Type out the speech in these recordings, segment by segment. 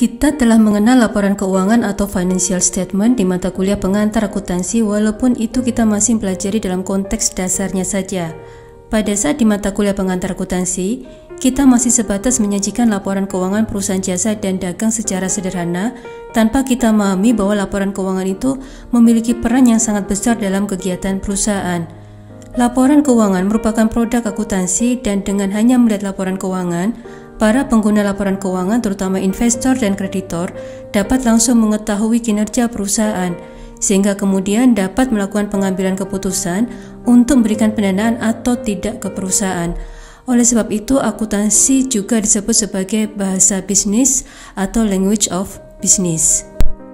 Kita telah mengenal laporan keuangan atau financial statement di mata kuliah pengantar akuntansi, walaupun itu kita masih pelajari dalam konteks dasarnya saja. Pada saat di mata kuliah pengantar akuntansi, kita masih sebatas menyajikan laporan keuangan perusahaan jasa dan dagang secara sederhana, tanpa kita memahami bahwa laporan keuangan itu memiliki peran yang sangat besar dalam kegiatan perusahaan. Laporan keuangan merupakan produk akuntansi, dan dengan hanya melihat laporan keuangan, para pengguna laporan keuangan, terutama investor dan kreditor, dapat langsung mengetahui kinerja perusahaan, sehingga kemudian dapat melakukan pengambilan keputusan untuk memberikan pendanaan atau tidak ke perusahaan. Oleh sebab itu, akuntansi juga disebut sebagai bahasa bisnis atau language of business.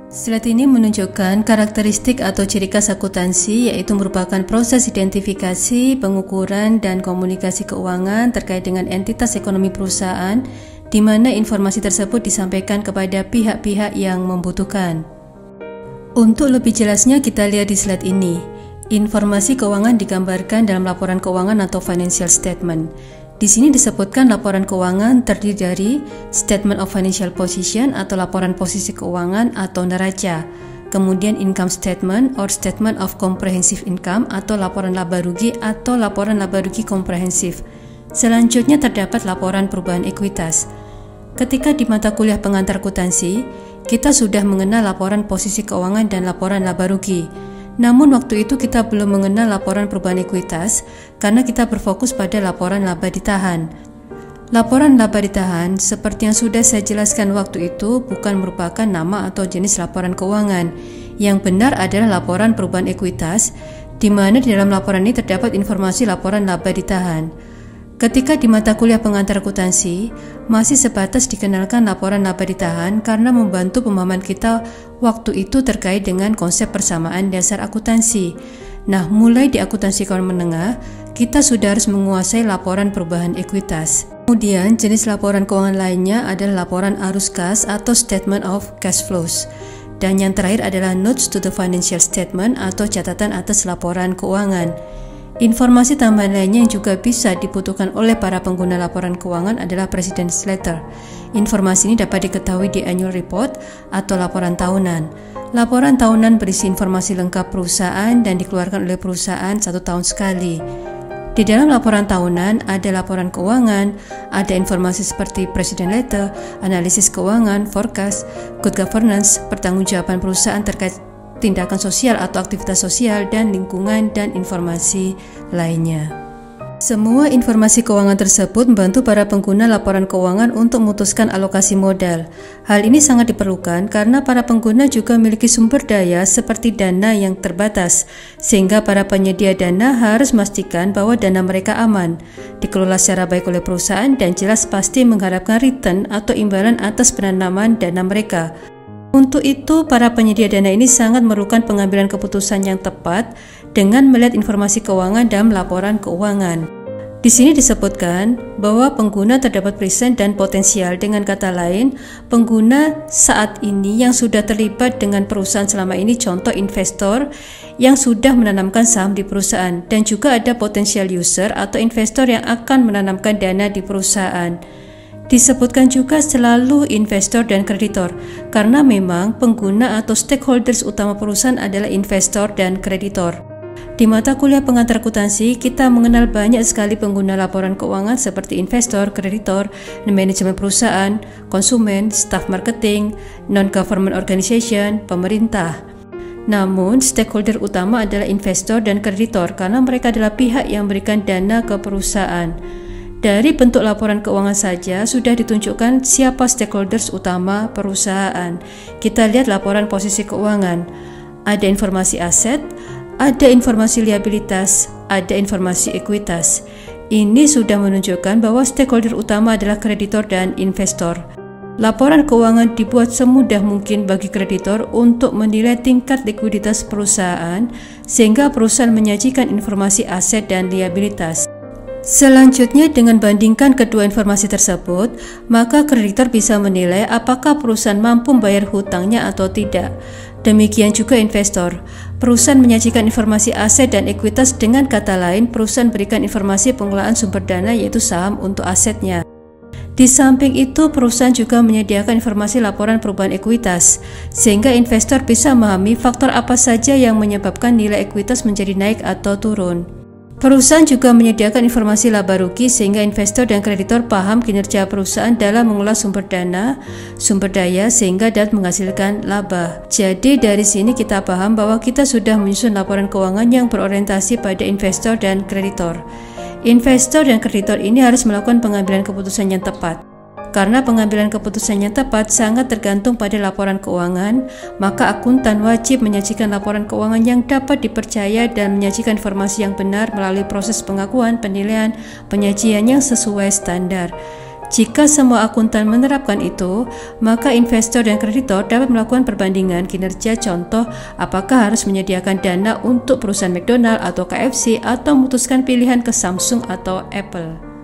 Slide ini menunjukkan karakteristik atau ciri khas akuntansi, yaitu merupakan proses identifikasi, pengukuran, dan komunikasi keuangan terkait dengan entitas ekonomi perusahaan, di mana informasi tersebut disampaikan kepada pihak-pihak yang membutuhkan. Untuk lebih jelasnya, kita lihat di slide ini. Informasi keuangan digambarkan dalam laporan keuangan atau financial statement. Di sini disebutkan laporan keuangan terdiri dari Statement of Financial Position atau laporan posisi keuangan atau neraca, kemudian Income Statement or Statement of Comprehensive Income atau laporan laba rugi atau laporan laba rugi komprehensif. Selanjutnya terdapat laporan perubahan ekuitas. Ketika di mata kuliah pengantar akuntansi, kita sudah mengenal laporan posisi keuangan dan laporan laba rugi. Namun waktu itu kita belum mengenal laporan perubahan ekuitas karena kita berfokus pada laporan laba ditahan. Laporan laba ditahan, seperti yang sudah saya jelaskan waktu itu, bukan merupakan nama atau jenis laporan keuangan. Yang benar adalah laporan perubahan ekuitas, di mana di dalam laporan ini terdapat informasi laporan laba ditahan. Ketika di mata kuliah pengantar akuntansi, masih sebatas dikenalkan laporan laba ditahan karena membantu pemahaman kita waktu itu terkait dengan konsep persamaan dasar akuntansi. Nah, mulai di akuntansi keuangan menengah, kita sudah harus menguasai laporan perubahan ekuitas. Kemudian, jenis laporan keuangan lainnya adalah laporan arus kas atau statement of cash flows. Dan yang terakhir adalah notes to the financial statement atau catatan atas laporan keuangan. Informasi tambahan lainnya yang juga bisa dibutuhkan oleh para pengguna laporan keuangan adalah President's Letter. Informasi ini dapat diketahui di Annual Report atau laporan tahunan. Laporan tahunan berisi informasi lengkap perusahaan dan dikeluarkan oleh perusahaan 1 tahun sekali. Di dalam laporan tahunan ada laporan keuangan, ada informasi seperti President Letter, analisis keuangan, forecast, good governance, pertanggungjawaban perusahaan terkait tindakan sosial atau aktivitas sosial dan lingkungan, dan informasi lainnya. Semua informasi keuangan tersebut membantu para pengguna laporan keuangan untuk memutuskan alokasi modal. Hal ini sangat diperlukan karena para pengguna juga memiliki sumber daya seperti dana yang terbatas, sehingga para penyedia dana harus memastikan bahwa dana mereka aman, dikelola secara baik oleh perusahaan, dan jelas pasti mengharapkan return atau imbalan atas penanaman dana mereka. Untuk itu, para penyedia dana ini sangat memerlukan pengambilan keputusan yang tepat dengan melihat informasi keuangan dalam laporan keuangan. Di sini disebutkan bahwa pengguna terdapat present dan potensial. Dengan kata lain, pengguna saat ini yang sudah terlibat dengan perusahaan selama ini, contoh investor yang sudah menanamkan saham di perusahaan, dan juga ada potensial user atau investor yang akan menanamkan dana di perusahaan. Disebutkan juga selalu investor dan kreditor, karena memang pengguna atau stakeholders utama perusahaan adalah investor dan kreditor. Di mata kuliah pengantar akuntansi, kita mengenal banyak sekali pengguna laporan keuangan seperti investor, kreditor, manajemen perusahaan, konsumen, staff marketing, non-government organization, pemerintah. Namun, stakeholder utama adalah investor dan kreditor karena mereka adalah pihak yang memberikan dana ke perusahaan. Dari bentuk laporan keuangan saja sudah ditunjukkan siapa stakeholders utama perusahaan. Kita lihat laporan posisi keuangan. Ada informasi aset, ada informasi liabilitas, ada informasi ekuitas. Ini sudah menunjukkan bahwa stakeholder utama adalah kreditor dan investor. Laporan keuangan dibuat semudah mungkin bagi kreditor untuk menilai tingkat likuiditas perusahaan, sehingga perusahaan menyajikan informasi aset dan liabilitas. Selanjutnya, dengan bandingkan kedua informasi tersebut, maka kreditor bisa menilai apakah perusahaan mampu membayar hutangnya atau tidak. Demikian juga investor. Perusahaan menyajikan informasi aset dan ekuitas, dengan kata lain, perusahaan berikan informasi pengelolaan sumber dana yaitu saham untuk asetnya. Di samping itu, perusahaan juga menyediakan informasi laporan perubahan ekuitas, sehingga investor bisa memahami faktor apa saja yang menyebabkan nilai ekuitas menjadi naik atau turun. Perusahaan juga menyediakan informasi laba rugi sehingga investor dan kreditor paham kinerja perusahaan dalam mengelola sumber daya sehingga dapat menghasilkan laba. Jadi dari sini kita paham bahwa kita sudah menyusun laporan keuangan yang berorientasi pada investor dan kreditor. Investor dan kreditor ini harus melakukan pengambilan keputusan yang tepat. Karena pengambilan keputusan yang tepat sangat tergantung pada laporan keuangan, maka akuntan wajib menyajikan laporan keuangan yang dapat dipercaya dan menyajikan informasi yang benar melalui proses pengakuan, penilaian, penyajian yang sesuai standar. Jika semua akuntan menerapkan itu, maka investor dan kreditor dapat melakukan perbandingan kinerja, contoh apakah harus menyediakan dana untuk perusahaan McDonald atau KFC atau memutuskan pilihan ke Samsung atau Apple.